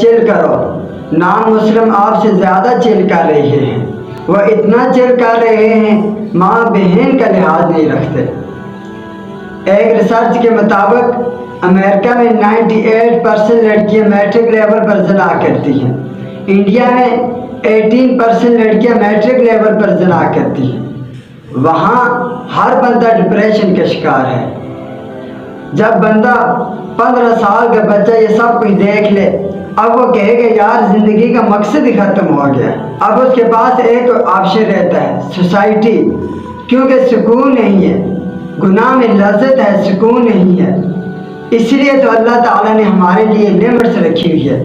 چل کرو۔ نان مسلم آپ سے زیادہ چل کر رہے ہیں، وہ اتنا چل کر رہے ہیں ماں بہن کا لحاظ نہیں رکھتے۔ ایک ریسرچ کے مطابق امریکہ میں 98% لڑکیاں میٹرک لیول پر زنا کرتی ہیں، انڈیا میں 18% لڑکیاں میٹرک لیول پر زنا کرتی ہیں۔ وہاں ہر بندہ ڈپریشن کا شکار ہے۔ جب بندہ 15 سال کا بچہ یہ سب کچھ دیکھ لے، اب وہ کہے گا یار زندگی کا مقصد ہی ختم ہو گیا۔ اب اس کے پاس ایک آپشن رہتا ہے، سوسائٹی، کیونکہ سکون نہیں ہے، گناہ میں لذت ہے، سکون نہیں ہے۔ اس لیے تو اللہ تعالیٰ نے ہمارے لیے لمٹس رکھی ہوئی ہے۔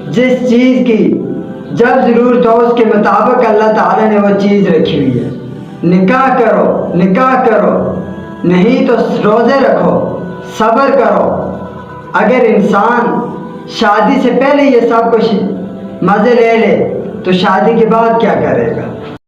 جس چیز کی جب ضرورت ہو اس کے مطابق اللہ تعالیٰ نے وہ چیز رکھی ہوئی ہے۔ نکاح کرو، نکاح کرو، نہیں تو روزے رکھو، صبر کرو۔ اگر انسان شادی سے پہلے یہ سب کچھ مزے لے لے تو شادی کے بعد کیا کرے گا؟